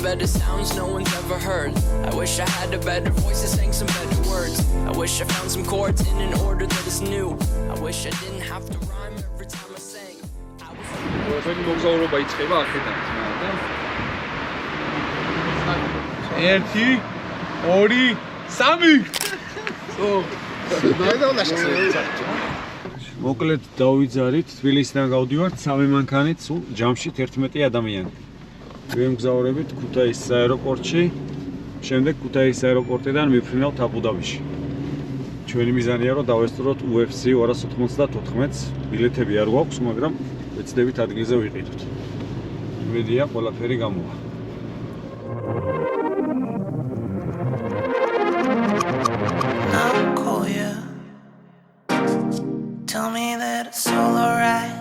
better sounds no one's ever heard. I wish I had a better voice that sang some better words. I wish I found some chords in an order that is new. I wish I didn't have to rhyme every time I sang. თქვენი მოგზაურობა იწყება აქედან. 1 2 3 მოკლედ დავიძარით თბილისიდან გავდივართ 3 მანქანით სულ ჯამში 11 ადამიანი. ვემგზავრებით ქუთაისის აეროპორტში, შემდეგ ქუთაისის აეროპორტიდან მიფრინავთ აბუ-დაბიში. ჩვენი მიზანია რომ დავესწროთ UFC 294-ს, ბილეთები არ გვაქვს, მაგრამ ვეცდებით ადგილზე ვიყიდოთ. იმედია ყველაფერი გამოვა. Tell me that it's all alright.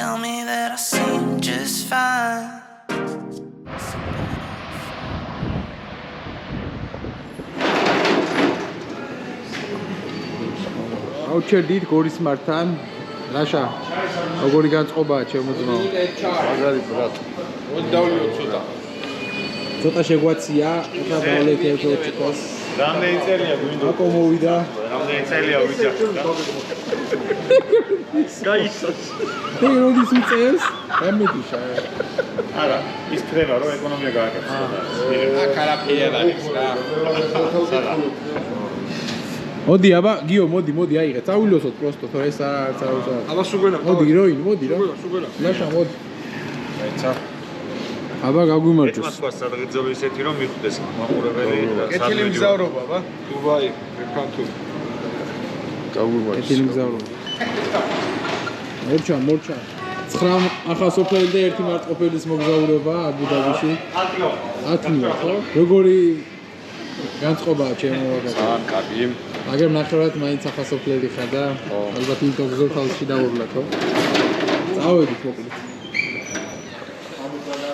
Tell me that I seem just fine. აუჩერდით გორის მართან. რაშა. როგორი განწყობაა ჩემო ძმაო? მაგარი ბრატ. მოდი დავლიოთ ცოტა. ცოტა შეგვაცია, ახლა დავლეთ ერთ-ერთს. რამდენი წელია გვინდა? აკო მოვიდა. რამდენი წელია ვიძახი? გაიცოს. მე როდის მიწევს? გამეთიშა. არა, ის ხრება რომ ეკონომია გააკეთოს. აქ არაფერი არ არის რა. მოდი აბა, გიო, მოდი, აიღე. წავილოსოთ პროსტო, თორე ეს არც არ უზარ. აბა სუგენა. მოდი, როინ, მოდი რა. სუგენა. ლაშა, მოდი. აიცა. აბა გაგვიმარჯოს. ეთმას თქვა სადღეძობ ისეთი რომ მიხვდეს მაყურებელი და კეთილი მგზავრობა, აბა. დუბაი, ვერკანტუ. გაგვიმარჯოს. კეთილი მგზავრობა. მორჩა. 9 ახალსოფელი და 1 მარტყოფელის მოგზაურობა აბუ-დაბიში. 10-ია, ხო? როგორი განწყობაა ჩემო ვაგა? კარგი. მაგრამ ნახევრად მაინც ახალსოფლელი ხარ და ალბათ იმ გზურ ხალხში დავუბრალ, ხო? წავედით მოკლედ.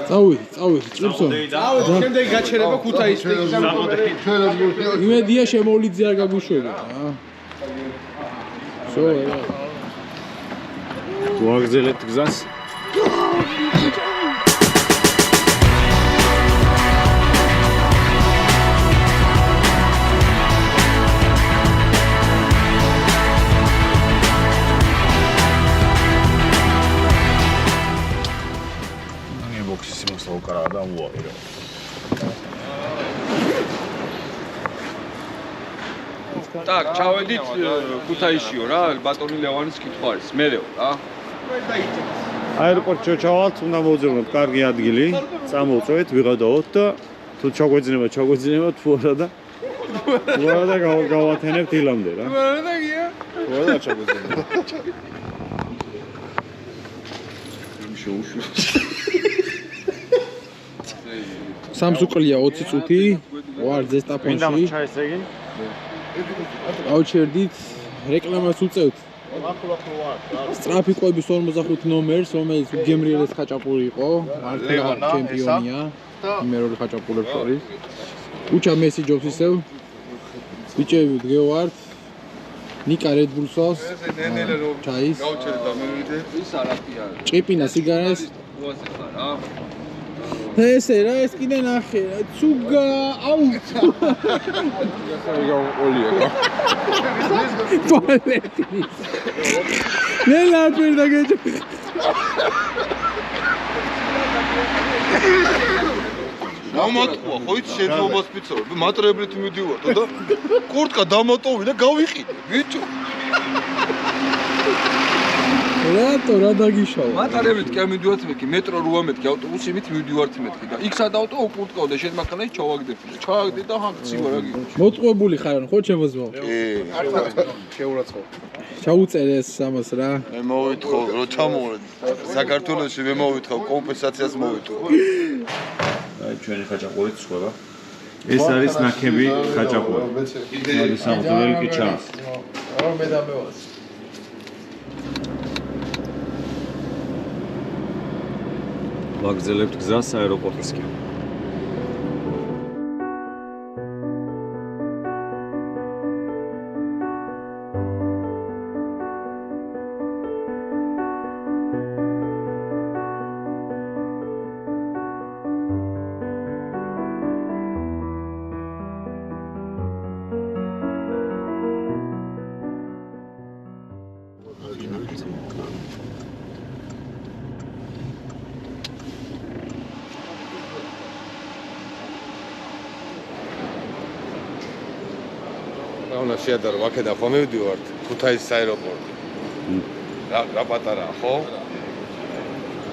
წავედით, წურსო. შემდეგ გაჩერება ქუთაისში. იმედია შემოვლიდზე არ გაგუშვებთ, რა. ვაგზელებთ გზას. Так, ჩავედით ქუთაისშიო რა, ბატონი ლევანის კითხვა არის. მერეო რა. აეროპორტში ჩავალთ, უნდა მოვძებნოთ კარგი ადგილი, წამოვწვევით, ვიღადაოთ და თუ ჩაგვეძინება, თუ არა და გავათენებთ ილამდე რა. თუ არა და გია? თუ არა და ჩაგვეძინება. სამს უყლია 20 წუთი, ვარ ზესტაფონში. ჩაესეგი? აუჩერდით, რეკლამას უწევთ. სწრაფი ყვების 45 ნომერს, რომელიც გემრიელეს ხაჭაპური იყო, მართლა ჩემპიონია. იმერორი ხაჭაპურებს შორის. უჩა მესი ჯობს ისევ. ბიჭები დგევართ. ნიკა რედბულსოს. ჩაის. გავჩერდა მე ვიდე. ის არაფერი არის. ჭიპინა სიგარეს. უაზე ხარ რა. ესე რა, ეს კიდე ნახე რა. ცუგა, აუ. გავყოლია რა. ტუალეტი. ნელა პირდა გეჭი. დამატყვა, ხო იცი შეიძლება სპეციალურად მატრებლით მივდივართ და კურტკა დამატოვი და გავიყიდე, ბიჭო. რატო რა დაგიშავა? მატარებლით კი მივდივართ მეკი, მეტრო 8 მეთქი, ავტობუსით მივდივართ მეთქი და იქ სადავტო უკურტკავ და შენ მანქანაში ჩავაგდები. ჩავაგდე და ჰანქცივა რა გიო. მოწყობული ხარ, ხო ჩემოზმო? შეურაცხო. ჩაუწერე ეს ამას რა. მე მოვითხო, რო ჩამოვედი. საქართველოში მე მოვითხო, კომპენსაციას მოვითხო. აი ჩვენი ხაჭაპურით სხვა. ეს არის ნაკები ხაჭაპური. მოდი სამწუხაროდ კი ჩანს. მე დამევას. ვაგზელებთ გზას აეროპორტისკენ. უნდა შეადარო, აქედან ხო მივდივართ ქუთაისის აეროპორტი. რა პატარაა, ხო?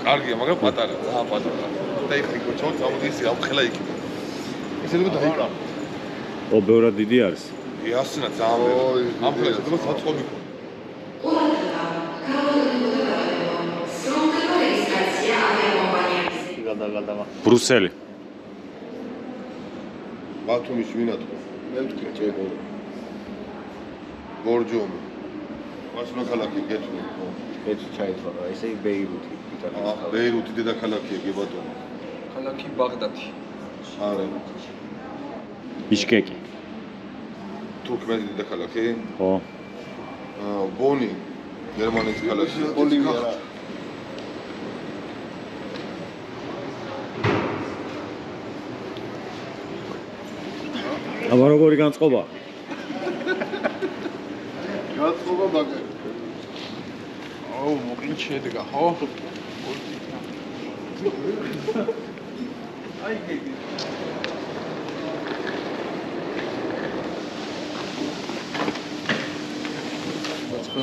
კარგია, მაგრამ პატარა, ძალიან პატარა. და იქ გოჩო წამოდის ამხელა იქ. შეიძლება დაიკრა. ო, ბევრად დიდი არის. იასნა ძალიან. ამხელა შეიძლება საწყობი ხო. ბრუსელი. ბათუმის ვინათ ხო? მე ვთქვი ჭეგო. გორჯომი. ვაშნა ქალაქი გეთქვი ხო? ეს ჩაითვალა, ესე ბეირუთი, იტალიის. ბეირუთი დედაქალაქია კი ბატონო. ქალაქი ბაღდათი. არა. ბიშკეკი. თურქმენის დედაქალაქი? ხო. ბონი. გერმანიის ქალაქი. ბოლივია რა. აბა როგორი განწყობა? გაწყობა მაგარი. აუ, მოკინ შედგა, ხო? აი გეგი. მ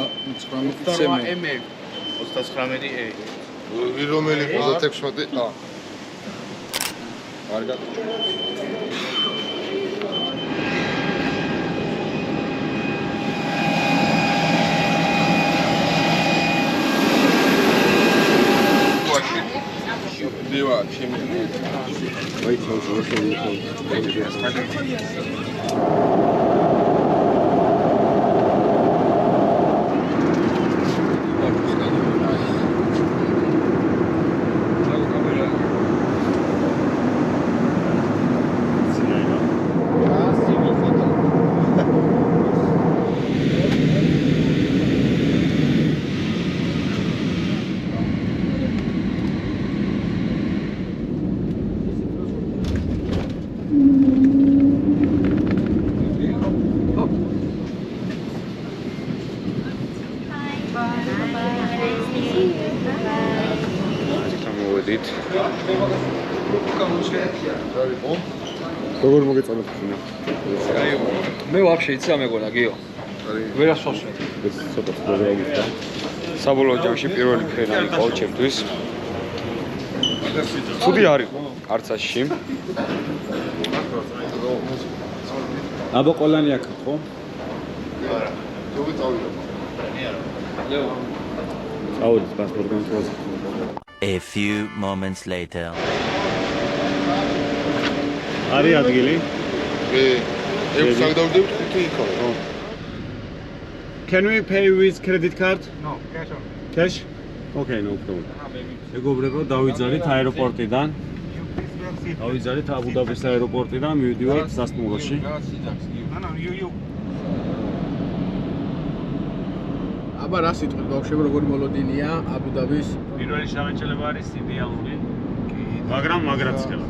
39 რომელი 36 არ გაკეთე. დივა, შემიძლია. აი ჩაუშვი. მოვედით. როგორ მოგეწონათ ხინა? აი, მე ვაფშე იცი ამეგონა, გიო. ვერასვასვე. ეს ცოტა პრობლემაა. საბოლოო ჯამში პირველი ფრენა იყო ჩემთვის. ცუდი არ იყო არცაში. აბა ყოლანი აქ ხო? არა. როგორ წავიდა? წავედი პასპორტ კონტროლზე. A few moments later. არის ადგილი? ექვს საგდავდებით 5 იქაო. Can we pay with credit card? No, cash only. Cash? Okay, no problem. მეგობრებო, დავიძალით აეროპორტიდან. დავიძალით აბუ-დაბის აეროპორტიდან, მივიდივართ სასტუმროში. აბა რა სიტყვით ბავშვებო, როგორი მოლოდინია აბუ-დაბის? პირველი შავენჩელება არის იდეალური. მაგრამ მაგრაც ხელა.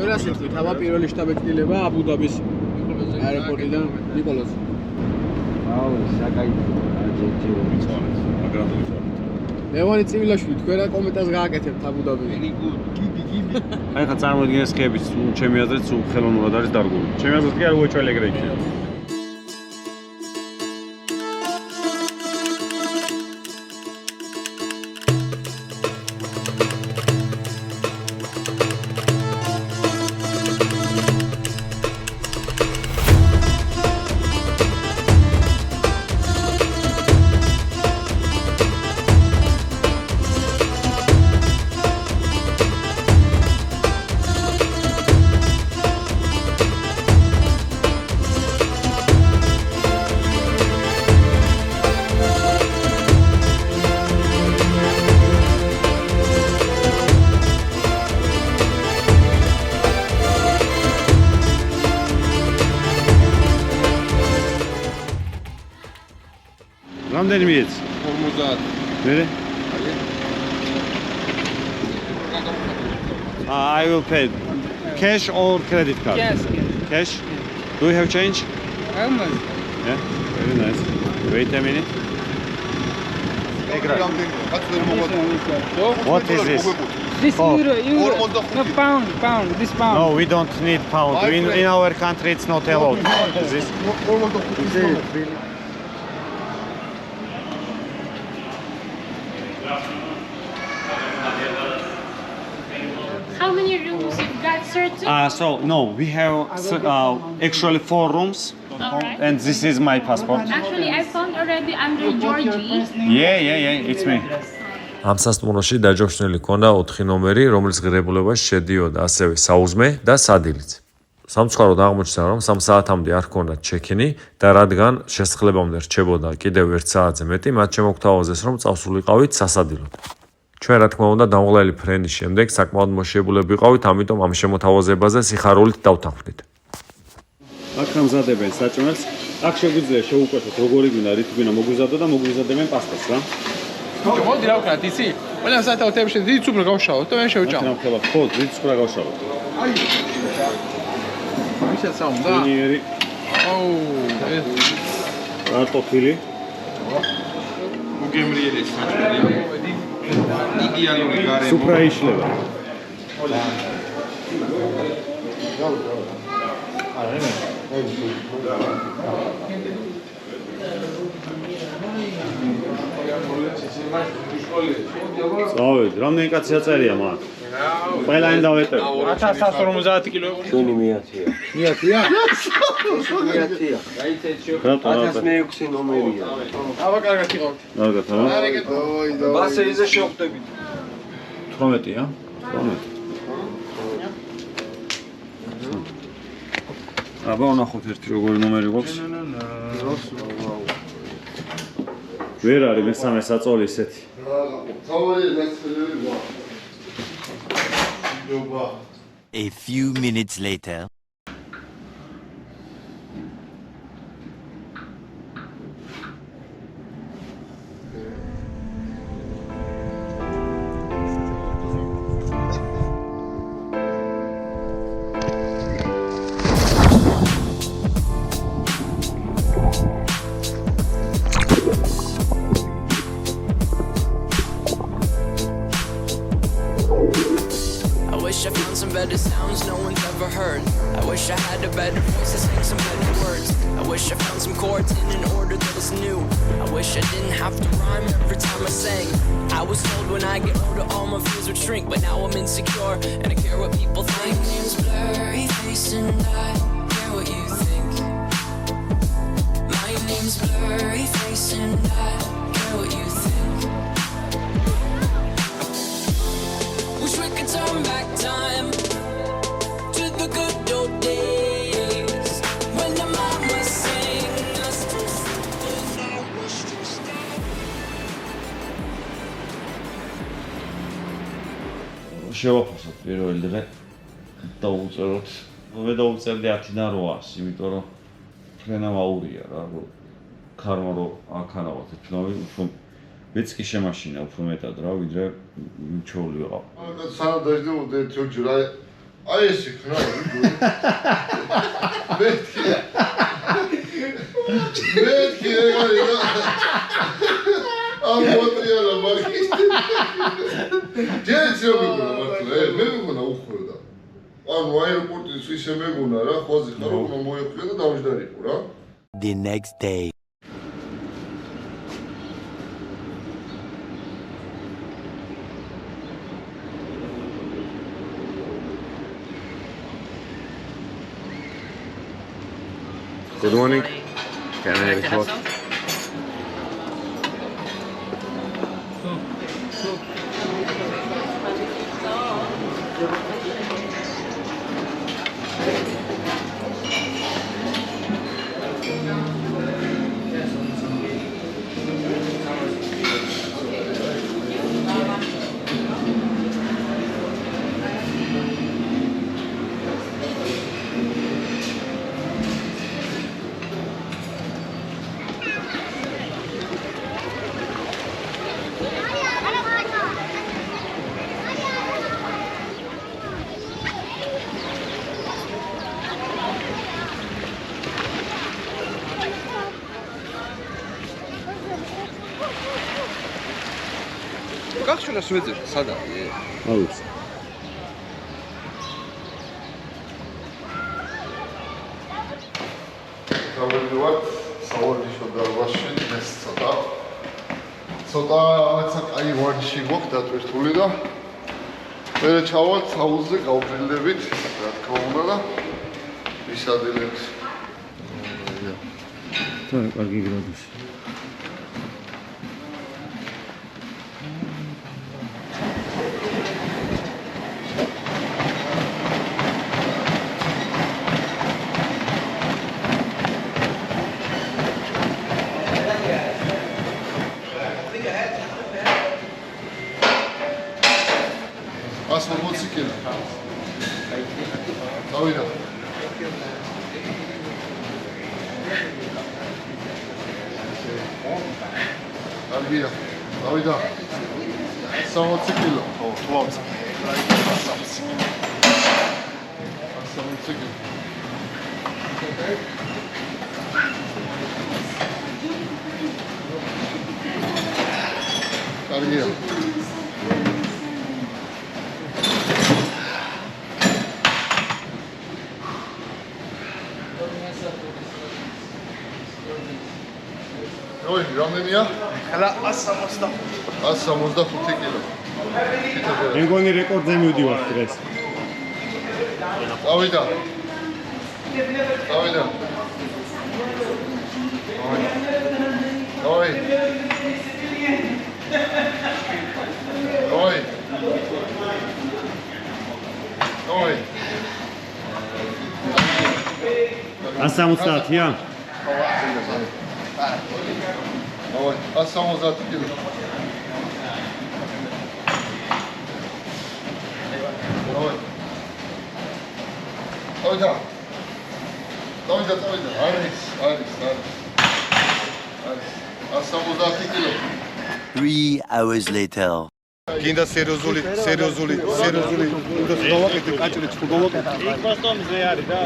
რა სიტყვით, აბა პირველი შტაბ-ექნილება აბუ-დაბის აეროპორტიდან ნიკოლოზ. აუ, საკაიფო, აჯეჯო მიწვალეთ. მაგრამ დავიძალით. ლევანი ცივილაშვილი, თქვენ რა კომენტარს გააკეთებთ აბუ-დაბიზე? აი ხა წარმოიდგინე სქების, ჩემი აზრით სულ ხელოვნურად არის დარგული. ჩემი აზრით კი არ უეჭველი ეგრე იქნება. რამდენი მიეც? 50. მერე? I will pay cash or credit card? Cash. Do you have change? Yeah, very nice. Wait a minute. რამდენი? კაც ვერ მოგვაწევ. What is this? This euro. No, pound. This pound. No, we don't need pound. In our country, it's not allowed. This. How many rooms you've got, sir? So no, we have actually 4 rooms, Alright. and this is my passport. Actually, I found already under Georgie. Yeah, it's me. ამ სასტუმროში დაჯავშნილი ქონდა 4 ნომერი, რომელიც ღირებულებაში შედიოდა ასევე საუზმე და სადილიც. სამწუხაროდ აღმოჩნდა, რომ 3 საათამდე არ ჰქონდათ ჩეკინი და რადგან შესახლებამდე რჩებოდა კიდევ 1 საათზე მეტი, მათ შემოგთავაზეს, რომ წავსულიყავით სასადილოდ. ჩვენ რა თქმა უნდა დამღლელი ფრენის შემდეგ საკმაოდ მოშებულები ვიყავით, ამიტომ ამ შემოთავაზებაზე სიხარულით დავთანხმდით. აქ ამზადებენ საჭმელს. აქ შეგვიძლია შეუკვეთოთ როგორი გვინდა, რით გვინდა მოგვიზადო და მოგვიზადებენ პასტას რა. მოდი რა ვქნათ იცი? ყველა სათავეებში დიდ უფრო გავშავოთ და მე შევჭამ. ხო, დიდ უფრო გავშავოთ. აი. ისე საუნდა. ნიერი. აუ, კარტოფილი. უგემრიელი საჭმელი. იდეალური გარემო. სუფრა იშლება. წავედ, რამდენი კაცი აწერია მაგ? ყველანი დავეტევ. 1150 კილო. ჩვენი მეათია. მეათია? მეათია. რატო? 1600 ნომერია. აბა კარგად იყავთ. კარგად, რა? ბასე იზე შევხვდებით. 18-ია? 18. აბა ვნახოთ ერთი როგორი ნომერი გვაქვს. ვერ არის მესამე საწოლი ესეთი. A few minutes later. I wish I found some better sounds no one's ever heard. I wish I had a better voice to sing some better words. I wish I found some chords in an order that is new. I wish I didn't have to rhyme every time I sang. I was told when I get older all my fears would shrink, but now I'm insecure and I care what people think. My name's Blurry Face and I care what you think. My name's Blurry Face and I care what you think. Wish we could turn back time to the good old days when the mama sang us to sleep and I was just შევაფასოთ პირველ დღე დაუწეროთ. მე დაუწერდი 10-დან 800-ს, იმიტომ რომ ფრენა მაურია რა, ქარმა რომ აქანავად თვითონ უფრო მეც კი შემაშინა უფრო მეტად რა, ვიდრე ჩოვლი ვიყავ. სანამ დაждდე თოჯრა აი ეს იქნა. მეთქი ეგარი რა. ამ მოტრიალა მაგის. ჯერჯერ მეგონა მართლა, მე მეგონა უხრდა. ანუ აეროპორტის ისე მეგონა რა, ხვაზე ხარ რომ მოეხვია და დამჯდარიყო რა. The next day. Good morning. Can I have a coffee? გახშულას ვეძებ, სადაა? აუც. ცოტა რაღაცა კაი ვარჯიში გვაქვს დატვირთული და მერე ჩავალთ აუზზე გავბრილდებით, რა თქმა უნდა და ვისადილებთ. კარგი გრადუსი. დავიდა. Alvia, davida. 60 kilo. O, tłamca. 60 kilo. Alvia. Oi, რამდენია? ხლა 165 კილო. მეგონი რეკორდზე მივდივართ დღეს. დავიდა. დავიდა. oi. oi. oi. 170-ია? oi, 170 kilo. oi. Davida. Davida. Aris. 170 kilo. 3 hours later. Kinda seriozuli. Kinda დავაკეთე კაჭრე ჩხუბავაკეთე. იქ კოსტომზე არის და.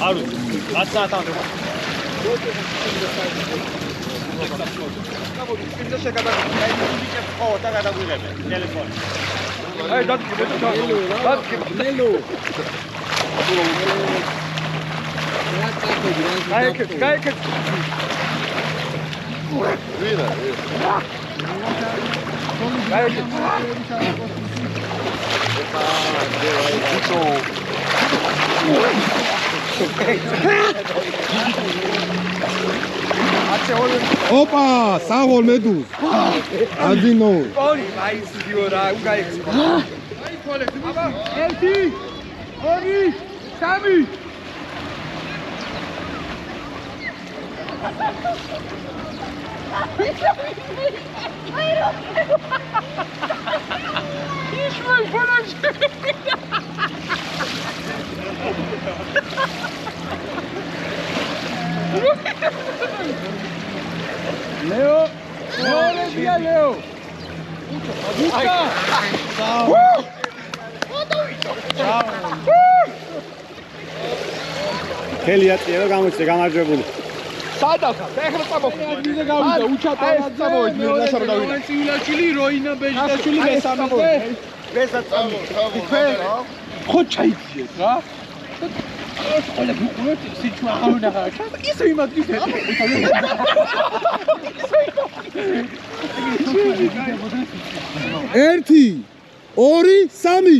არ 10 საათამდე. ოპა, საღოლ მედუზ. აძინო. ორი, აიციდიო რა, უგაიქცო. აი თვალეთ, აბა, 1 2 3 Leo! Leo! ხელი აწიება გამოიწე გამარჯვებული. სადახა, ეხლა წამოვიდა, გავიდა, უჩატარა წამოვიდა, ნაშარო დავიდა. ცივილაჩილი, როინა ბეჟდაშვილი მესამეზე. ესა წამოვიდა. ხო ჩაიციეთ რა? ყველა გუყურეთ სიჩვა აღარ ისე იმაგდით. ერთი, ორი, სამი.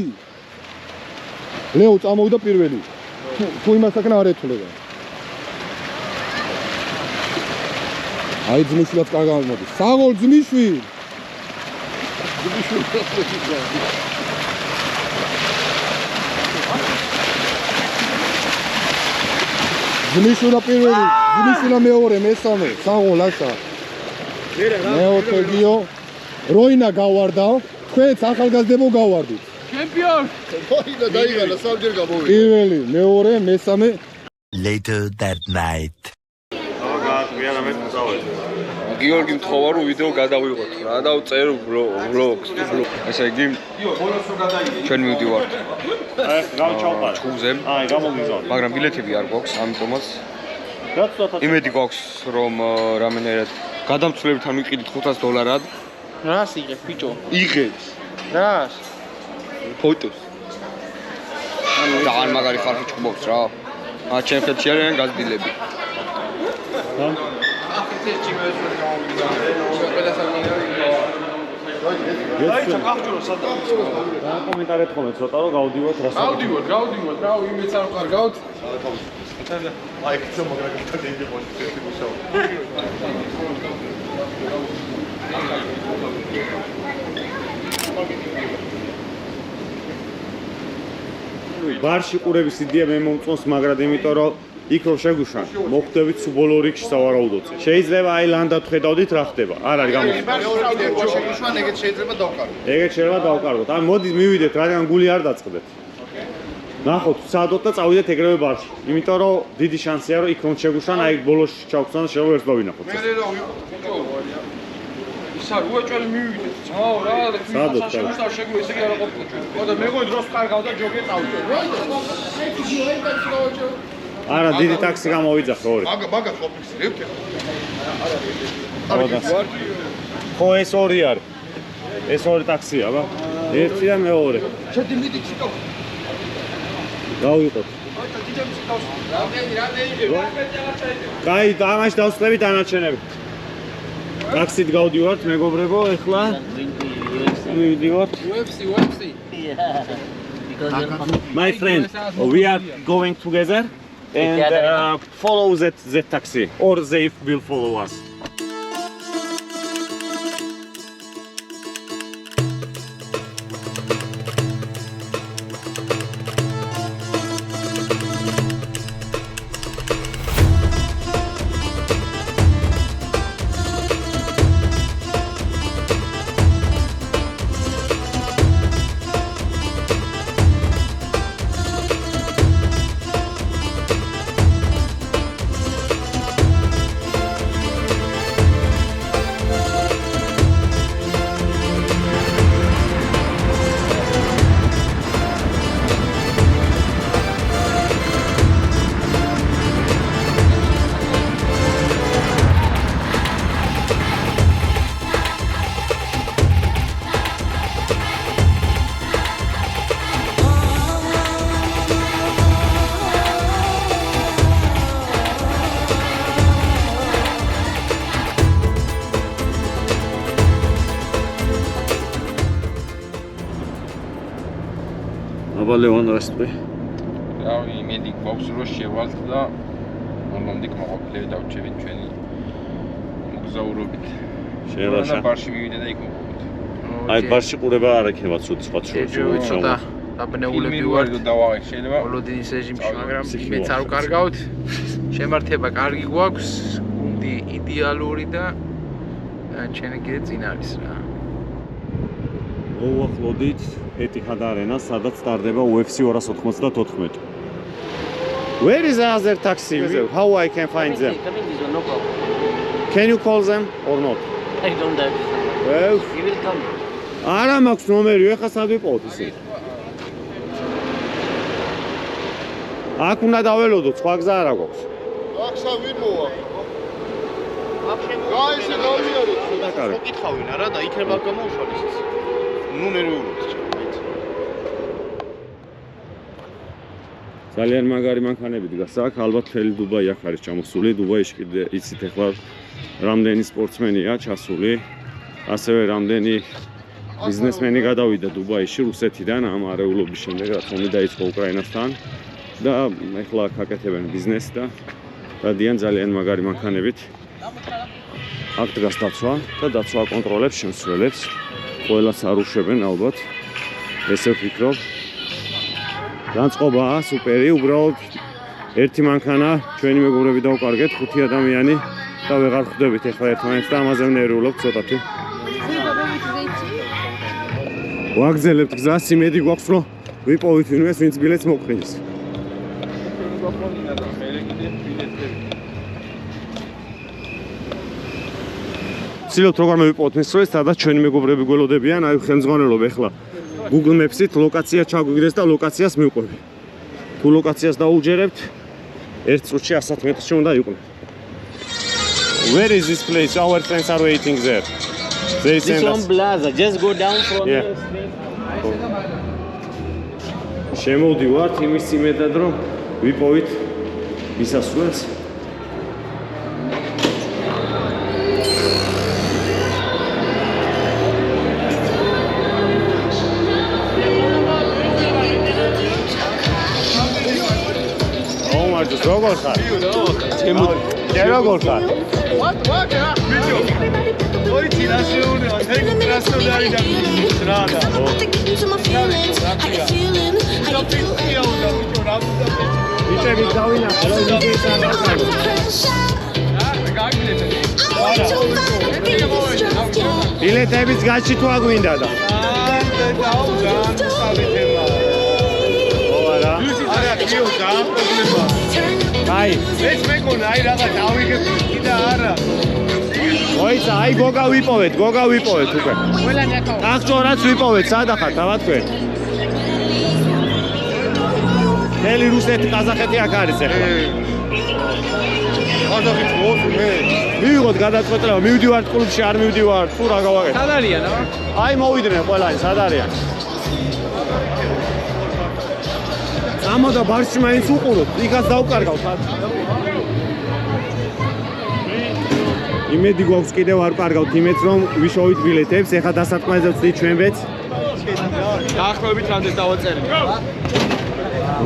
ლეო წამოვიდა პირველი. თუ იმასაკენ არ ეთულებდა. აი ძმისვილად კარგად მოდის. საღოლ ძმისშვილი. ძმისვილა პირველი, ძმისვილა მეორე, მესამე, საღოლ ასა. მეოთხე გიო, როინა გავარდა, თქვენც ახალგაზრდებო გავარდით. ჩემპიონ! როინა დაიღალა სამჯერ გამოვიდა. პირველი, მეორე, მესამე. Later that night. გიორგი მთხოვა რომ ვიდეო გადავიღოთ რა და წერ ვლოგს. ესე იგი ჩვენ მივდივართ. ჩხუბზე. მაგრამ ბილეთები არ გვაქვს, ამიტომაც იმედი გვაქვს რომ რამენერად გადამცვლებთან ვიყიდით $500. რას იღებს ბიჭო? იღებს. რას? ფოტოს. ძალიან მაგარი ხალხი ჩხუბობს რა. ჩემ ხელში არიან გაზრდილები. კომენტარეთ ხოლმე ცოტა რომ გავდივართ რას. გავდივართ, რავი, იმეც არ ვყარგავთ. აი, ხო, მაგრამ გადაიდი პოზიციები მუშაობ. ბარში ყურების იდეა მე მომწონს, მაგრამ იმიტომ რომ იქ რომ შეგვიშან, მოხვდებით სუბოლო რიგში სავარაუდოდ. შეიძლება აი ლანდად ხედავდით რა ხდება. არ არის გამოსული. მეორე შეგვიშან, ეგეც შეიძლება დავკარგოთ. ეგეც შეიძლება დავკარგოთ. ან მოდით მივიდეთ, რადგან გული არ დაწყდეთ. ნახოთ, საადოთ და წავიდეთ ეგრევე ბარში. იმიტომ რომ დიდი შანსია რომ იქ რომ შეგვიშან, აი ბოლოში ჩავხსნა და შეიძლება ერთ დავინახოთ. მე რა ვიყო. ისა უეჭველი მივიდეთ. აუ რა, საადოთ შეგვიშან შეგვი ესე კი არ ყოფილა ჩვენ. ხოდა მეგონი დროს კარგავ და ჯოგე წავიდე. არა, დიდი ტაქსი გამოვიძახე ორი. მაგას ხო ფიქსირებთ? ხო ეს ორი არის. ეს ორი ტაქსია, აბა. ერთი და მეორე. შედი მიდი ციტო. დავიყოთ. კაი, ამაში დავსწრები დანარჩენები. ტაქსით გავდივართ, მეგობრებო, ეხლა მივდივართ. UFC. My friend, we are going together and follow that taxi or they will follow us. აბა ლევან რას თქვი? რავი, იმედი გვაქვს რომ შევალთ და ნორმალურად მოყოფილები დავჩევით ჩვენი მოგზაურობით. შეიძლება ბარში მივიდე და იქ მოყვებით. აი ბარში ყურება არ ექნება ცუდ სხვა ცოტა დაბნეულები ვარ და დავაღე შეიძლება. ბოლოდინის რეჟიმში, მაგრამ მეც არ ვკარგავთ. შემართება კარგი გვაქვს, გუნდი იდეალური და ჩვენი კიდე წინ არის რა. მოვახლოდით Etihad Arena, სადაც სტარდება UFC 294. Where is the other taxi? How I can find them? Can you call them or not? I don't have. Well, You will come. არა მაქვს ნომერი, ეხლა სად ვიპოვოთ ისე? აქ უნდა დაველოდოთ, სხვა გზა არ აქვს. აქსა ვინ მოვა? გაიზე გავიარეთ. დაკარგე. მოკითხავინ არა და იქნება გამოუშვალეს ეს. ნუ ნერვიულობთ ჩემ. ძალიან მაგარი მანქანები დგას აქ, ალბათ მთელი დუბაი აქ არის ჩამოსული. დუბაიში კიდე იცით ახლა რამდენი სპორტსმენია ჩასული. ასევე რამდენი ბიზნესმენი გადავიდა დუბაიში რუსეთიდან ამ არეულობის შემდეგ, რაც ომი დაიწყო უკრაინასთან და ახლა აქ აკეთებენ ბიზნესს და დადიან ძალიან მაგარი მანქანებით. აქ დგას დაცვა და დაცვა აკონტროლებს შემსვლელებს. ყველას არუშვებენ ალბათ. ესე ვფიქრობ. განწყობაა სუპერი, უბრალოდ ერთი მანქანა ჩვენი მეგობრები დავკარგეთ, 5 ადამიანი და ვეღარ ხვდებით ახლა ერთმანეთს და ამაზე ვნერვიულობთ ცოტათი. ვაგზელებთ გზას, იმედი გვაქვს რომ ვიპოვით ვინმეს, ვინც ბილეთს მოგყრის. ვცდილობთ როგორ მოვიპოვოთ მის როლს, სადაც ჩვენი მეგობრები გველოდებიან, აი ხელმძღვანელობ ახლა Google Maps-ით ლოკაცია ჩაგვიგდეს და ლოკაციას მივყვები. თუ ლოკაციას დაუჯერებთ, 1 წუთში 100 მეტრში უნდა იყვნენ. Where is this place? Our friends are waiting there. They This send one us. plaza. Just go down from Yeah. the street. შემოვდივართ იმის იმედად, რომ ვიპოვით მისასვლელს. როგორ ხარ? ორი წინასეული, ეგ ტრასოლარი და რადა. ვიჭები დავინახე, რომ ვიჭებს არ ახალო. ბილეთების გაჩი თუ აგვინდა და? აი, ეს მეკონა, აი რაღაც ავიღებ კიდე არა. მოიცა, აი გოგა ვიპოვეთ უკვე. ყველანი ახლა. აღწორაც ვიპოვეთ, სადა ხარ, დავა თქვენ. ნელი რუსეთი, ყაზახეთი აქ არის ახლა. ყაზახი მოხ მე. მივიღოთ გადაწყვეტილება, მივდივართ კლუბში, არ მივდივართ, თუ რა გავაკეთე. სად არიან, აბა? აი მოვიდნენ ყველანი, სად არიან? ამოდა ბარში მაინც უყუროთ, იქაც დავკარგავთ. იმედი გვაქვს კიდევ არ ვკარგავთ იმედს, რომ ვიშოვით ბილეთებს, ეხლა დასაწყნაზე ვწდით ჩვენ ვეც. დაახლოებით რამდენს დავაწერე?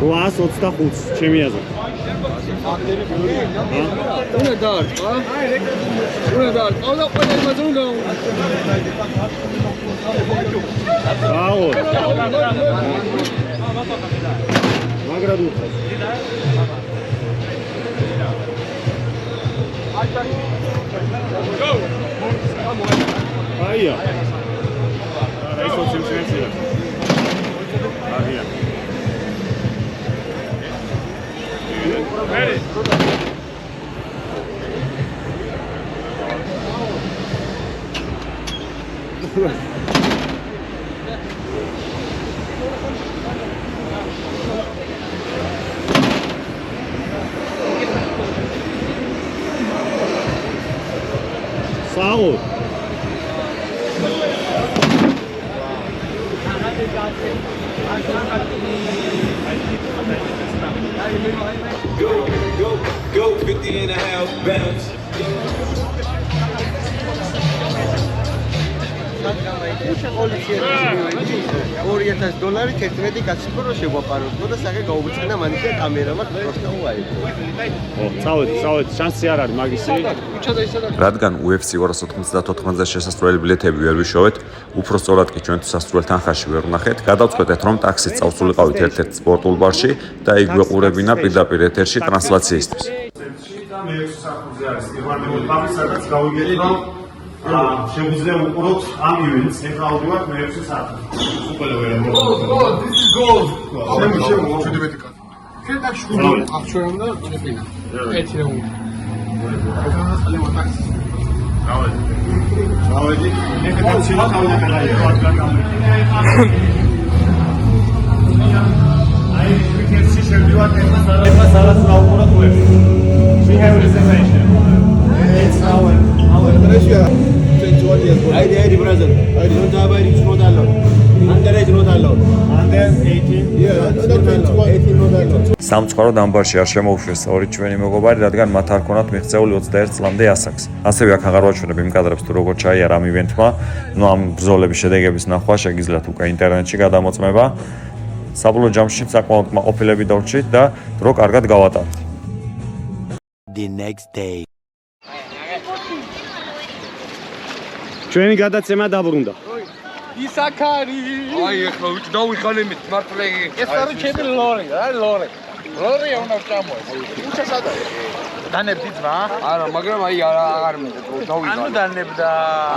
825 ჩემი აზრით. უნდა დაარტყა? უნდა დაარტყა და ყველა იმაზე უნდა აუ. მაგრამ უხარ. აია. ეს ოცი შემეცია. აია. Ready. Saúl. Go, 50 and a half bounce. $2000 თერთმეტი კაცი რო შეგვაპაროთ და სახე გაუგწინა მანიქე კამერამა პროსტა უაირო. წავედი, შანსი არ არის მაგისი. რადგან UFC 294-ზე შესასვლელი ბილეთები ვერ ვიშოვეთ, უფრო სწორად კი ჩვენ სასურველ თანხაში ვერ ვნახეთ, გადავწყვეტეთ, რომ ტაქსით წავსულიყავით ერთ-ერთ სპორტულ ბარში და იქ გვეყურებინა პირდაპირ ეთერში ტრანსლაციისთვის. სადაც გავიგეთ, რომ შეგვიძლია უყუროთ ამ ივენტს, ეხლა ავდივართ მე-6 საათი. უყურე ვერ მოვიდა. This is gold. შემო 17 კაცი. კეთაკში გული აღჩვენა და წეფინა. ერთი რა უნდა. დავედი. ეხლა შევა თავიდან გადაიღო აი ვიკეთში შევდივართ ეხლა სადაც ვაუყუროთ უებს. We have reservation. It's our treasure. 21 years old. Hey, brother. I don't have any not allowed. Underage not allowed. Under 18. Yeah, under 18 not allowed. სამწუხაროდ ამ ბარში არ შემოუშვეს ორი ჩვენი მეგობარი, რადგან მათ არ ქონათ მიღწეული 21 წლამდე ასაკს. ასევე აქ აღარ ვაჩვენებ იმ კადრებს თუ როგორ ჩაიარა ამ ივენტმა. ამ ბრძოლების შედეგების ნახვა შეგიძლიათ უკვე ინტერნეტში გადამოწმება. საბოლოო ჯამში საკმაოდ კმაყოფილები დავრჩით და დრო კარგად გავატარეთ. The next day. ჩვენი გადაცემა დაბრუნდა. ისაკარი. აი ახლა ვით დავიხანემით მართლები. ეს არის ჩემი ლორი, რა ლორი. ლორი უნდა ჩამოეს. უჩა სადა? დანებდი ძმა? არა, მაგრამ აი აღარ დავიღალე. ანუ დანებდა.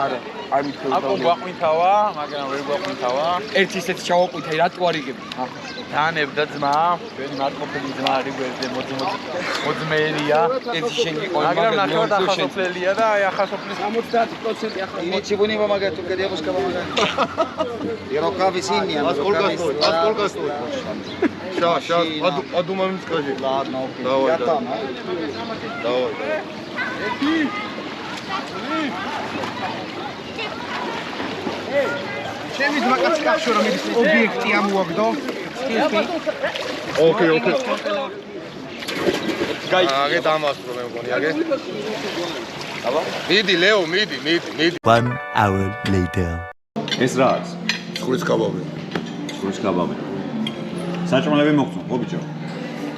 არა. არ მithქოლ. აკო გვაყვინთავა, მაგრამ ვერ გვაყვინთავა. ერთი ისეთი ჩავაყვინთე, რატო არ იგები? დანებდა ძმა. ჩვენი მარტყოფილი ძმა არის გვერდზე მოძმერია. ეს შენ იყო, მაგრამ ნახევარ ახალსოფლელია და აი ახალსოფლის 70% ახლა. Ничего не помогает, только девушка помогает. И рукави синие. А сколько стоит? Сейчас, подумаем, скажи. Ладно, окей. Давай, Я да. там, а? Давай. ჩემი ძმა კაცი კავშირა რომ ის ობიექტი ამოაგდო. Okay. აგე დამასწრო მე მგონი, აგე. აბა, მიდი ლეო, მიდი. 1 hour later. ეს რა არის? ხურის კაბაბი. ხურის კაბაბი. საჭმელები მოგწონთ, ხო ბიჭო?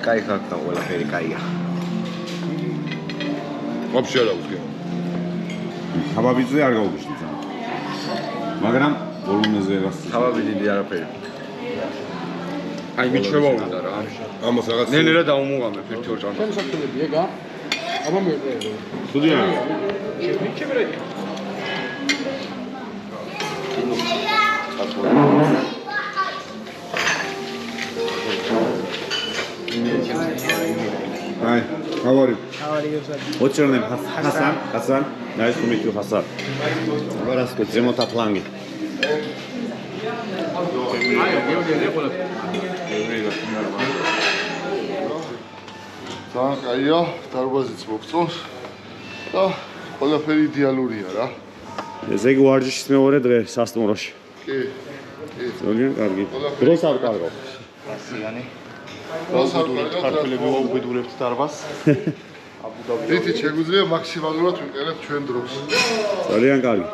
Кай ხარ და ყველაფერი კაია. Вообще არ აქვს. ხაბაბიძე არ გაუგუშტი ძალიან. მაგრამ ბოლონეზე რას ხაბაბიძე არაფერი. აი მიჩვევა უნდა რა. ამას რაღაც ნელ-ნელა დავუმოღამებ ერთი ორ ჭამს. ჩემს საფრთხები ეგა. აბა მე სტუდია. აი, ხავარი. ოჩერნებ Hasan, nice to meet you Hasan. Зараз ზემოთა ფლანგი. ძალიან კაია, დარბაზიც მოგწონს და ყველაფერი იდეალურია რა. ესე იგი ვარჯიშის მეორე დღე სასტუმროში. კი. ძალიან კარგი. დროს არ კარგავ. ქართველები ვაუბედურებთ დარბაზს. თითი შეგვიძლია მაქსიმალურად ვიყენებთ ჩვენ დროს. ძალიან კარგი.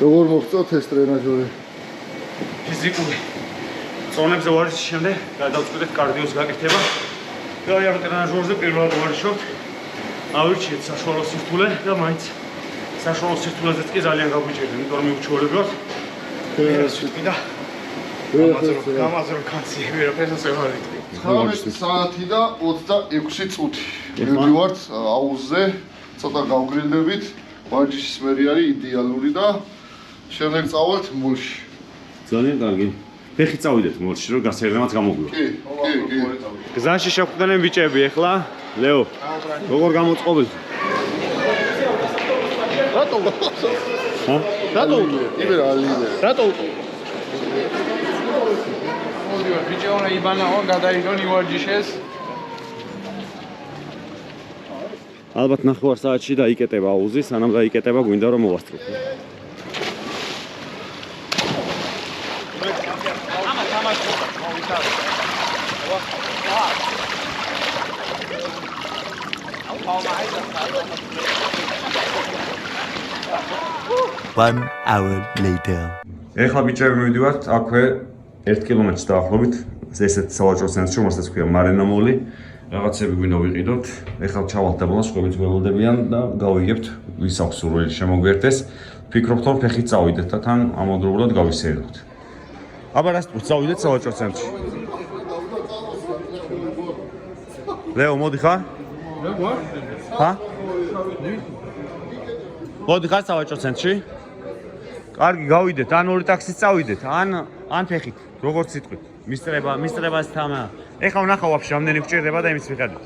როგორ მოგწონთ ეს ტრენაჟორი? ფიზიკური წონებზე ვარჯიშის შემდეგ გადავწყვეტეთ კარდიოს გაკეთება. და აი ამ ტრენაჟორზე პირველად ვარჯიშობთ. ავირჩიეთ საშუალო სირთულე და მაინც საშუალო სირთულეზეც კი ძალიან გაგვიჭირდა, იმიტომ რომ მივჩვეულებოთ. და გამაზრო კაცი ვერაფერს ვერ იტყვი. 19 საათი და 26 წუთი. მივდივართ აუზზე, ცოტა გავგრილდებით. ვარჯიშის მერი არის იდეალური და შემდეგ წავალთ მოლში. ძალიან კარგი. ფეხი წავიდეთ მოლში, რომ გასაერნამაც გამოგვივა. კი. გზაში შეხვდნენ ბიჭები ახლა. ლეო, როგორ გამოწყობილ? რატო? რატო? იბერ ალიბე. რატო? მოდიო, ბიჭონა იბანაო, გადაიდონ ივარჯიშეს. ალბათ 9 საათში დაიკეტება აუზი, სანამ დაიკეტება გვინდა რომ მოვასწროთ. One hour later. ეხლა ბიჭები მივიდივართ აქვე 1 კილომეტრს დაახლოებით ესეთ სავაჭრო ცენტრში, რომელსაც ქვია მარინა მოლი. რაღაცები გვინდა ვიყიდოთ. ეხლა ჩავალთ და ბოლოს ხვებით გველოდებიან და გავიგებთ ვის აქვს სურვილი შემოგვიერთდეს. ვფიქრობთ რომ ფეხით წავიდეთ და თან ამავდროულად გავისეიროთ. აბა რას წავიდეთ სავაჭრო ცენტრში. ლეო მოდი ხარ? ჰა? მოდი ხარ სავაჭრო ცენტრში? კარგი, გავიდეთ, ან ორი ტაქსით წავიდეთ, ან ფეხით, როგორც სიტყვით. მისტრებას თამა. ეხლა ვნახავ ვაფშე რამდენი გვჭირდება და იმის მიხედვით.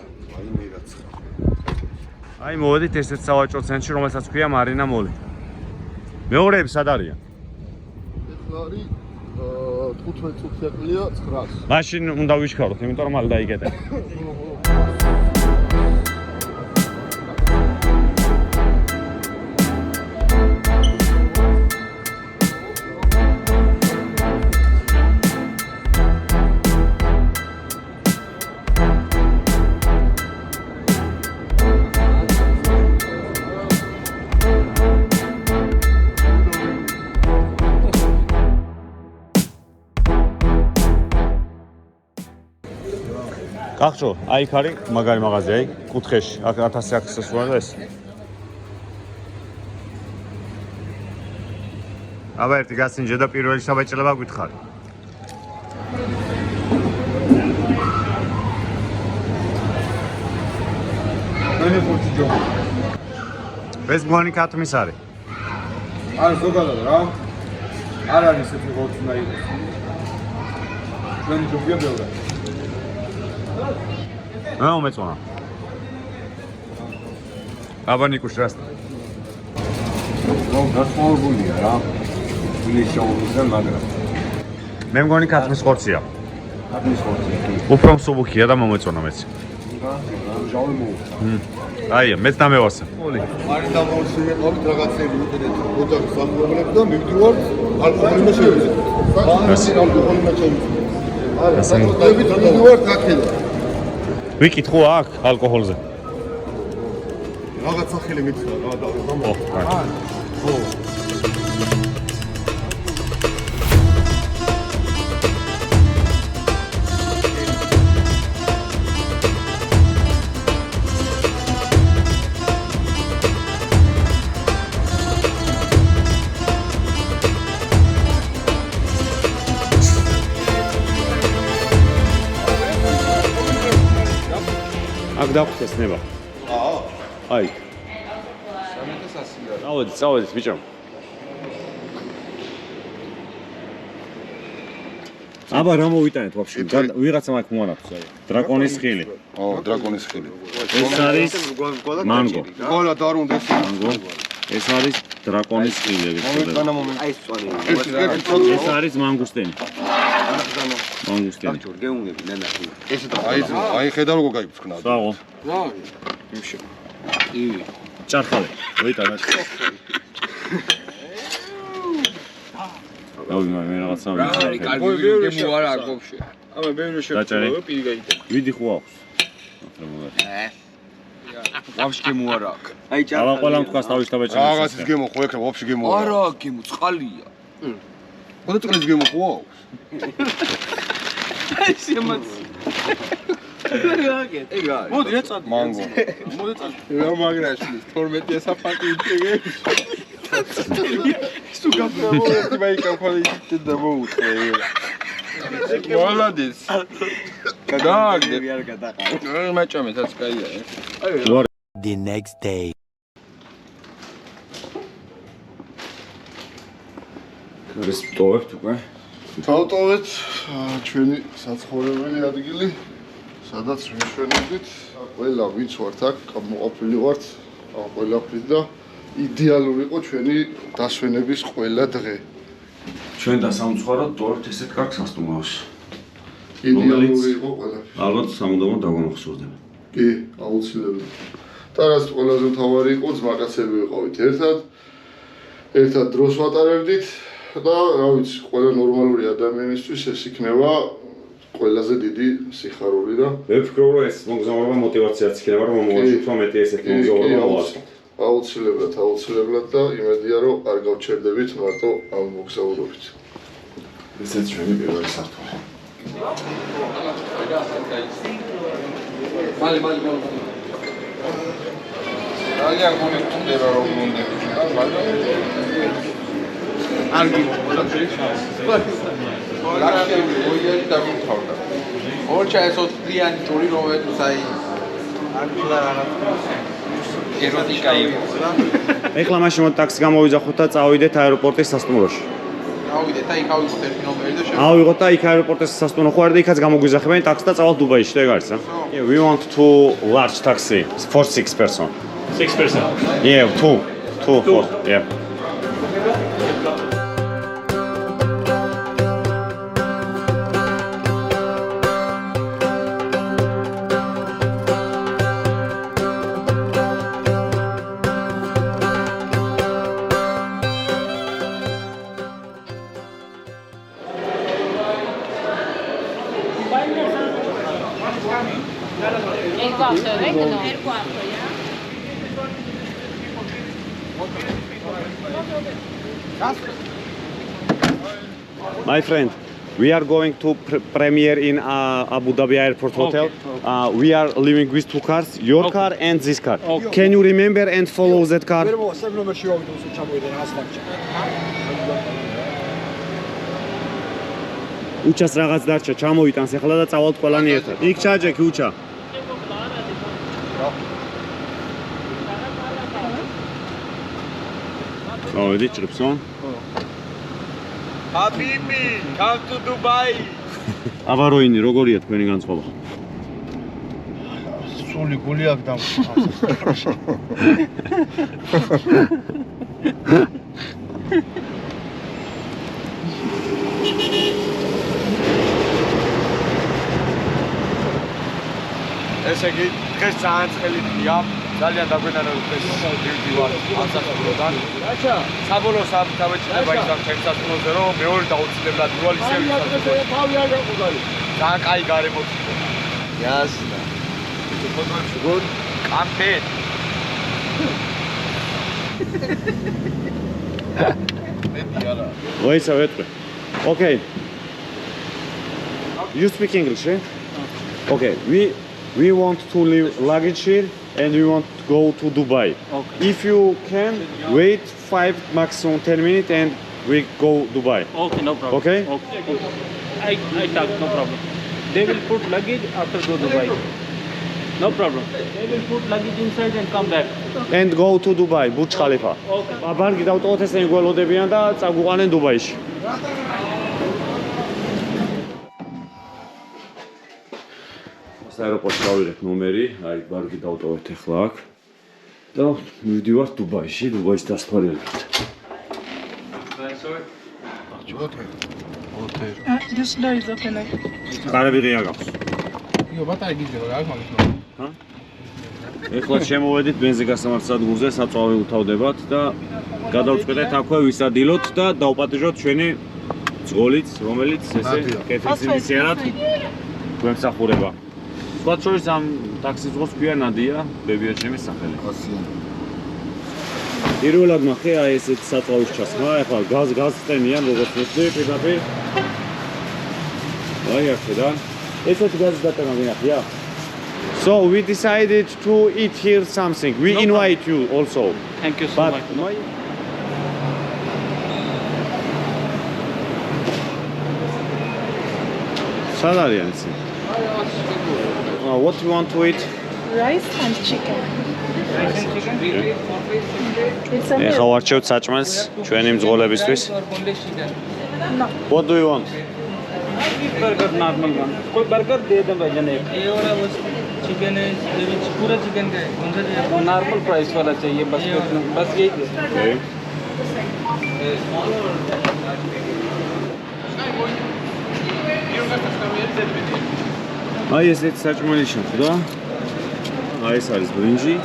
აი მოვედით ესეთ სავაჭრო ცენტრში, რომელსაც ქვია მარინა მოლი. მეორეები სად არიან? ეხლა არის 15 წუთი აკლია 900. მაშინ უნდა ვიშქაროთ, იმიტომ რომ მალე დაიკეტება. გახსოვ, აი იქ არის მაგარი მაღაზია, აი კუთხეში, აქ 1000 აქსესუარი და ეს. აბა ერთი გასინჯე და პირველი შაბაჭლება გითხარი. მე ხუთი ჯო. ეს მგონი კატმის არის. არ ზოგადად რა. არ არის ესეთი ხოთნა იყოს. ჩვენი ჯობია ბევრი. რა უმეწონა? აბა ნიკუშ რას? ნუ გასმოებულია რა. ის შეუძლია მაგრამ. მე მგონი კატმის ხორცია. კატმის ხორცია. უფრო მსუბუქია და მომეწონა მეც. ჟავი მოუხდა. აი, მეც დამევასე. არის დამოვსი ვიყავით რაღაცები ვიყიდეთ ოჯახის სამშობლოებს და მივდივართ ალკოჰოლმა შევიზეთ. ალკოჰოლმა შევიზეთ. არა, საკუთრებით მივდივართ აქედან. ვიკითხო აქ ალკოჰოლზე. რაღაც სახელი მითხრა რა და ხო, კარგი. ხო. აქ დავხსეს ნება. აი. წავედით ბიჭო. აბა რა მოვიტანეთ ვაფშე? ვიღაცა მაგ მოანახოს აი. დრაკონის ხილი. დრაკონის ხილი. ეს არის მანგო. გოლა და არ უნდა ეს მანგო. ეს არის დრაკონის ხილი ეგ ხდება. აი სწორი. ეს არის მანგუსტენი. მანგუსტენი. გეუნები ნანახი. ეს აი ხედავ როგორ გაიფრქნა. საღო. რა? იმში. ივი. ჭარხალე. ვიტანა. დავი მე რაღაცა ვიცი. კარგი არა გოფში. აბა ბევრი შეფერდება პირი გაიტანა. ვიდი ხო აქვს? ვაფშე გემო არა აქვს. აი ჭარხალე. აბა ყველა თქვას თავის თავეჭერს. რაღაცის გემო ხო ეკრა ვაფშე გემო არა. არა გემო წყალია. ხოდა წყლის გემო ხო აქვს? აი შემოც. მოდი რა წადი. მანგო. მოდი წადი. რა მაგრაში 12 საფარტი იწეგე. Сука, право, тебя и как ходить домой утро. Молодец. Да, где? Мачами таскай. The next day. რესპტოვებთ უკვე? დავტოვეთ ჩვენი საცხოვრებელი ადგილი, სადაც ვიშვენებდით. ყველა ვინც ვართ აქ, მოყოფილი ვართ ყველაფრით და იდეალური იყო ჩვენი დასვენების ყველა დღე. ჩვენ დასამცხაროდ ტოვებთ ესეთ კარგ სასტუმროს. იდეალური იყო ყველაფერი. ალბათ სამუდამოდ დაგვამახსოვრდება. კი, აუცილებლად. და რაც ყველაზე მთავარი იყო, ძმაკაცები ვიყავით ერთად დროს ვატარებდით და რა ვიცი, ყველა ნორმალური ადამიანისთვის ეს იქნება ყველაზე დიდი სიხარული და მე ვფიქრობ, რომ ეს მოგზაურობა მოტივაციაც იქნება, რომ მომავალში უფრო მეტი ესეთი მოგზაურობა მოვაწყოთ. აუცილებლად და იმედია, რომ არ გავჩერდებით მარტო ამ მოგზაურობით. ესეც ჩვენი პირველი სართული. მალე. ძალიან გულისხმდება რომ უნდა მალე. არ გიყვარდა შეიძლება. ლაკში მოიერი დაგუთავდა. ორჩა ეს 4 დღიანი ტური რომეც აი არ გილა რაღაც ეროტიკა იყო. ეხლა მაშინ მოდ ტაქსი გამოვიძახოთ და წავიდეთ აეროპორტის სასტუმროში. ავიდეთ და იქ ავიღოთ ერთი ნომერი და ავიღოთ და იქ აეროპორტის სასტუმრო ხო არ და იქაც გამოგვიძახებენ ტაქსი და წავალ დუბაიში, ეგ არის რა? Yeah, we want two large taxi for 6 person. 6 person? Yeah, two. Yeah. My friend, we are going to premiere in Abu Dhabi Airport Hotel. Okay. We are living with two cars, your car and this car. Okay. Can you remember and follow that car? უჩას რაღაც დარჩა, ჩამოიტანს ახლა და წავალთ ყველანი ერთად. იქ ჩაჯექი უჩა. ავედი ჭრიფსონ. Habibi, come to Dubai. აბა როინი, როგორია თქვენი განწყობა? სული გული აქ დამხავს. ესე იგი, დღეს ძალიან წელი დღეა. ძალიან დაგვენანო ეს დიდი ვარ ანსამბლოდან. რაჭა, საბოლოო სამთავროება ის ამ ჩემს სასტუმროზე რომ მეორე დაუცილებლად როლ ისე ვიცავ. თავი არ გაყუდალი. ძალიან კაი გარემოც. Ясно. Good. Campaign. Wait a minute. Okay. You speak English, eh? Okay. We want to leave luggage here and we want to go to Dubai. Okay. If you can, wait 5 maximum 10 minutes and we go Dubai. Okay, no problem. Okay? I talk, no problem. They will put luggage after go Dubai. No problem. They will put luggage inside and come back. And go to Dubai, Burj Khalifa. ბარგი დავტოვოთ ესენი გველოდებიან და წაგვიყვანენ დუბაიში. აეროპორტში გავიღეთ ნომერი, აი ბარგი დავტოვეთ ახლა აქ და მივდივართ დუბაიში, დუბაის დასაფარებლად. This door is open. კარები ღია გაქვს. იო, ბატარი გიძება რა აქვს მაგის ჰა? ეხლა შემოვედით ბენზინგასამართ სადგურზე, საწვავი უთავდებათ და გადავწყვეტეთ აქვე ვისადილოთ და დავპატიჟოთ ჩვენი ძღოლიც, რომელიც ესე კეთილსინისიერად გვემსახურება. სხვათა შორის ამ ტაქსის ძღოლს ქვია ნადია, ბებია ჩემის სახელი. პირველად მახე აი ესეთ საწვავის ჩასხმა, ეხლა გაზტენიან როგორც ვთქვი, პირდაპირ. აი აქედან ესეთი გაზის დატანა მინახია. So we decided to eat here something. We invite you also. Thank you so much. Saan arayın siz? What do you want to eat? Rice and chicken. Rice and chicken? It's a ეხლა ვარჩევთ საჭმელს ჩვენი მძღოლებისთვის. No. What do you want? Burger normal one. कोई burger दे दो भाईजान एक. ये वाला बस चिकन है, ये पूरा चिकन का है. कौन सा चाहिए? नॉर्मल प्राइस वाला चाहिए बस यही दे. Okay. აი ესეთი საჭმელი შეხვდა. აი ეს არის ბრინჯი.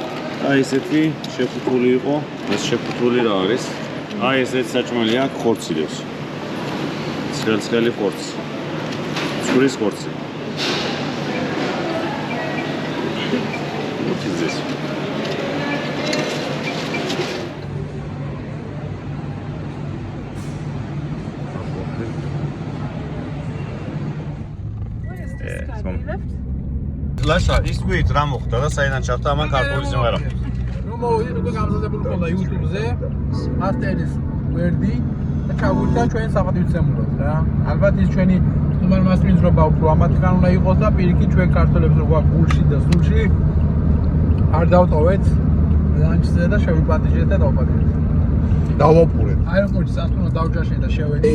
აი ესეთი შეფუთული იყო. ეს შეფუთული რა არის? აი ესეთი საჭმელი აქვს ხორცილებს. ცხელი ხორცი. ცურის ხორცი. What is this? ლაშა, ის გვით რა მოხდა და საიდან ჩავდა ამან ქართული სიმღერა. რომ მოვიდეთ უკვე გამზადებული ყოლა YouTube-ზე, მასტერის ვერდი და ჩავგვიდა ჩვენ საფათივცემულოდ რა. ალბათ ის ჩვენი სტუმარ მასტრის რობა უფრო ამათგან უნდა იყოს და პირიქით ჩვენ ქართველებს რო გვაქვს გულში და სულში არ დავტოვეთ ლანჩზე და შევიპატიჟეთ და დავპატიჟეთ. დავოპურეთ. აეროპორტში სასტუმრო დავჯაშე და შევედი.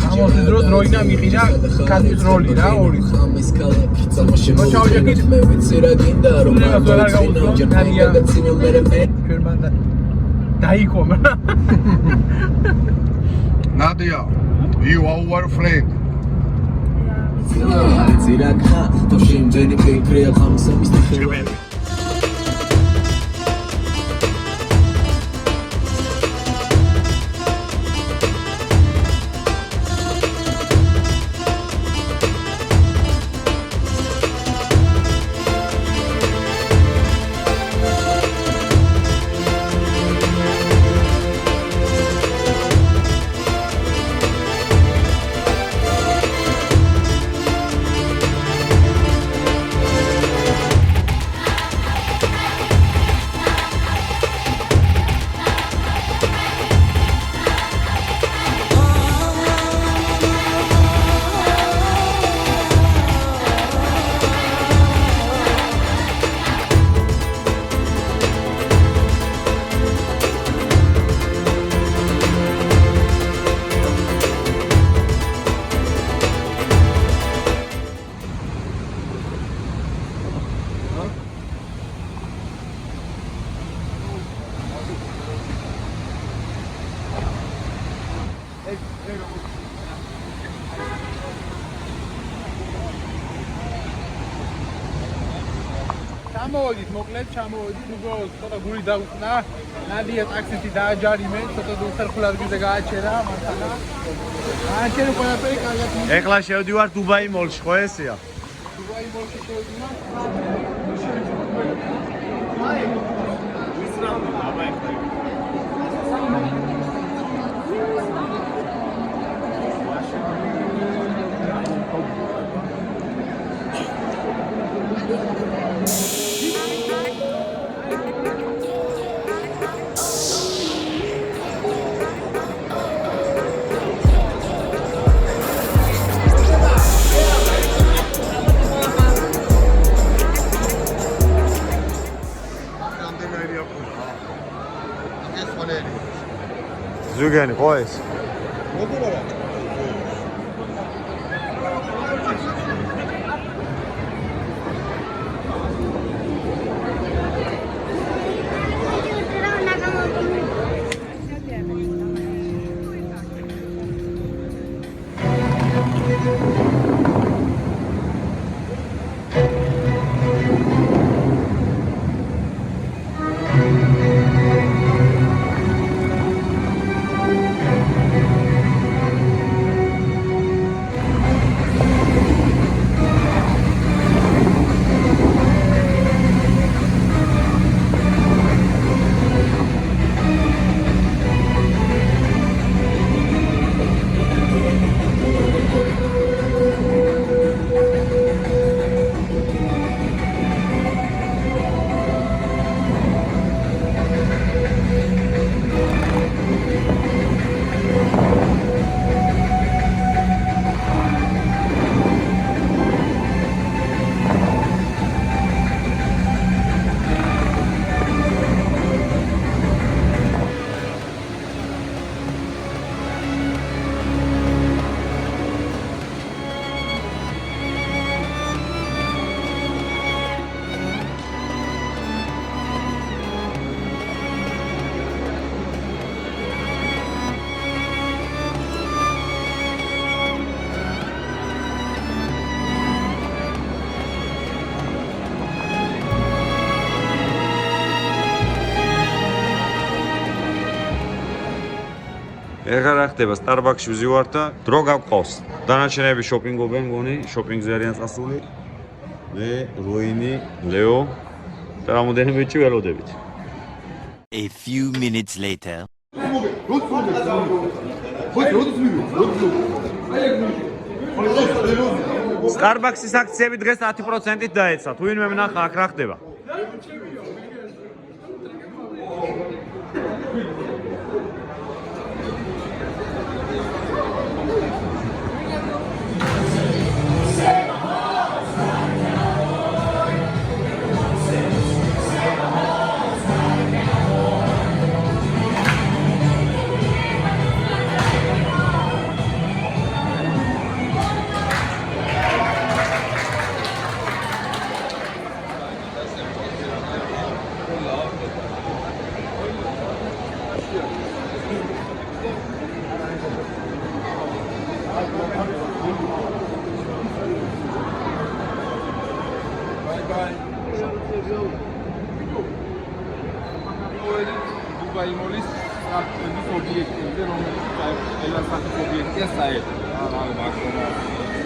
გამოსის დროს როინა მიყიდა კასტის როლი რა ორი. ჩავჯექით მე ვიცი რა გინდა რომ ჩვენ მან დაიქომა. Nadia, you are our friend. ჩამოვიდით, მოკლედ ჩამოვიდით, უბრალოდ ცოტა გული დაუხსნა. ნადია ტაქსისტი დააჯარიმენ, ცოტა დუსერხულად გიზე გააჩერა მართლა. აჩერე ყველაფერი კარგად. ეხლა შევდივარ დუბაი მოლში, ხო ესეა? დუბაი მოლში შევდივარ. ზვიგენი ხო ეს? ეხლა რა ხდება Starbucks-ში ვზივართ და დრო გავყავს. დანარჩენები შოპინგობენ, გონი, შოპინგზე არიან წასული. მე, როინი, ლეო და რამოდენმეში ველოდებით. A few minutes later. Starbucks-ის აქციები დღეს 10%-ით დაეცა. თუ ვინმე ვნახა აქ რა ხდება?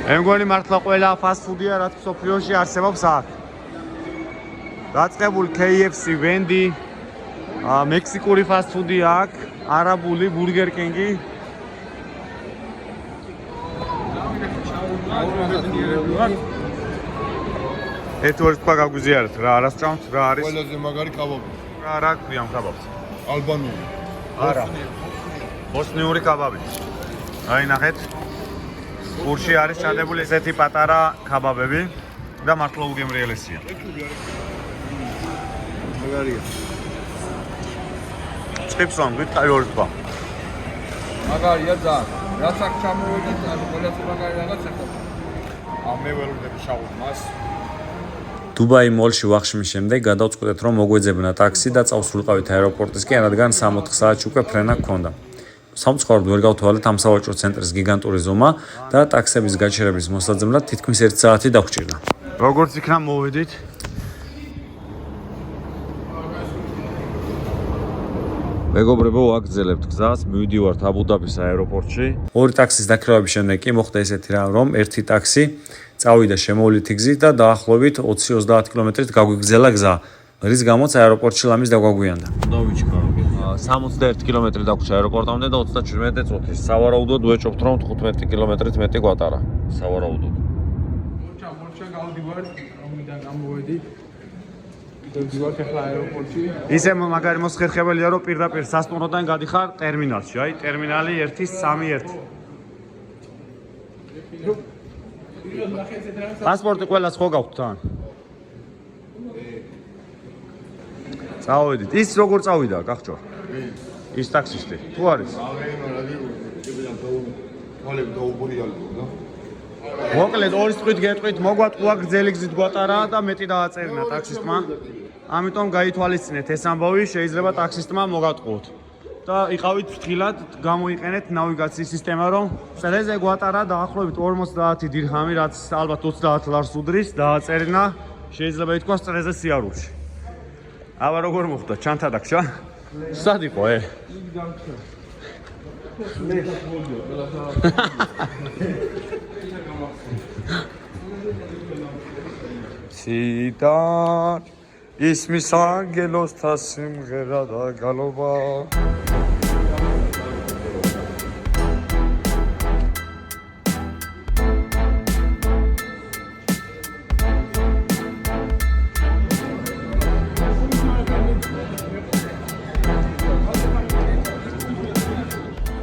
მეგონი მართლა ყველა fast food-ია რაც სოფლიოში არსებობს აქ. დაწყებული KFC, Wendy, მექსიკური fast food-ი აქ, არაბული Burger King-ი. ერთ ორ თქვა გაგვიზიარეთ რა არასწამთ რა არის? ყველაზე მაგარი კაბაბი. რა ქვია ამ კაბაბს? ალბანური. არა. ბოსნიური კაბაბი. აი ნახეთ. გურში არის ჩადებული ესეთი პატარა კაბაბები და მართლა უგემრიელესია. მაგარია. წიფსონ ვიტყავი ორი თქვა. მაგარია ძალიან. რაც აქ ჩამოვედით, ანუ ყველასი მაგარი რაღაცა ხო. მე ველოდები შაურმას. დუბაი მოლში ვახშმის შემდეგ გადავწყვეტეთ რომ მოგვეძებნა ტაქსი და წავსულიყავით აეროპორტისკენ, რადგან 3-4 საათში უკვე ფრენა გქონდა. სამწუხაროდ ვერ გავთვალეთ ამ სავაჭრო ცენტრის გიგანტური ზომა და ტაქსების გაჩერების მოსაძებნად თითქმის 1 საათი დაგვჭირდა. როგორც იქნა მოვედით? მეგობრებო, ვაგრძელებთ გზას, მივდივართ აბუ-დაბის აეროპორტში. ორი ტაქსის დაქირავების შემდეგ კი მოხდა ესეთი რა, რომ ერთი ტაქსი წავიდა შემოვლითი გზით და დაახლოებით 20-30 კილომეტრით გაგვიგრძელა გზა, რის გამოც აეროპორტში ლამის დაგვაგვიანდა. დავიჩქარო. 61 კილომეტრი დაგვრჩა აეროპორტამდე და 37 წუთის. სავარაუდოდ ვეჭობთ რომ 15 კილომეტრით მეტი გვატარა. სავარაუდოდ. მორჩა გავდივარ, რომიდან გამოვედით. დავდივარ ახლა აეროპორტში. ისე მაგარი მოსხერხებელია რომ პირდაპირ სასტუმროდან გადიხარ ტერმინალში, აი ტერმინალი 1-3-1. პასპორტი ყველას ხო გაქვთ თან? წავედით. ის როგორ წავიდა, გახჭორ? ის ტაქსისტი. თუ არის? თვალები დაუბურიალო და მოკლედ ორი წვით გეტყვით, მოგვატყუა გრძელი გზით გვატარა და მეტი დააწერინა ტაქსისტმა. ამიტომ გაითვალისწინეთ ეს ამბავი, შეიძლება ტაქსისტმა მოგატყუოთ. და იყავით ფრთხილად, გამოიყენეთ ნავიგაციის სისტემა, რომ წრეზე გვატარა დაახლოებით 50 დირჰამი, რაც ალბათ 30 ლარს უდრის, დააწერინა, შეიძლება ითქვას წრეზე სიარულში. აბა როგორ მოხდა? ჩანთა დაგშა? სად იყო, Sidar ismis angelos ta simghera da galova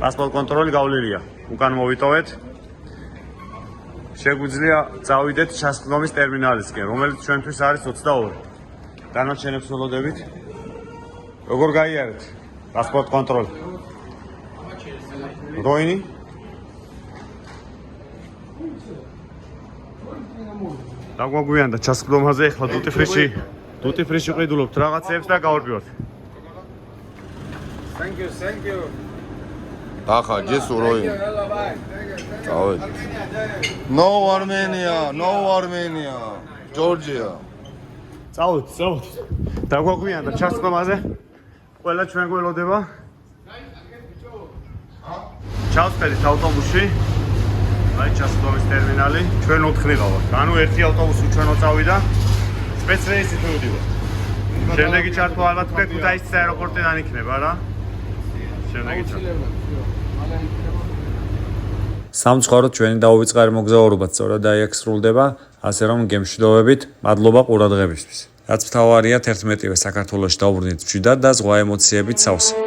Passport control gavlirია. უკან მოვიტოვეთ. შეგვიძლია წავიდეთ ჩასყდომის ტერმინალისკენ, რომელიც ჩვენთვის არის 22. დანარჩენებს ველოდებით. როგორ გაიარეთ? Passport control. როინი? დაგვაგვიანდა ჩასყდომაზე, ახლა დუტი ფრიში ყიდულობთ რაღაცებს და გავარბიოთ. Thank you. ახლა ჯესო როი. წავედ. No Armenia. Georgia. წავედ. დაგვაგვიანდა ჩასყდომაზე. ყველა ჩვენ გველოდება. ჩავსწრეთ ავტობუსში. აი ჩასყდომის ტერმინალი. ჩვენ 4 ვიყავართ. ანუ ერთი ავტობუსი ჩვენო წავიდა. სპეცრეისით მივდივართ. შემდეგი ჩართვა ალბათ უკვე ქუთაისის აეროპორტიდან იქნება რა. შემდეგი ჩართვა. სამწუხაროდ ჩვენი დაუვიწყარი მოგზაურობაც სწორად აი აქ სრულდება, ასე რომ გემშვიდობებით, მადლობა ყურადღებისთვის. რაც მთავარია 11-ვე საქართველოში დავბრუნდით მშვიდად და ზღვა ემოციებით სავსე.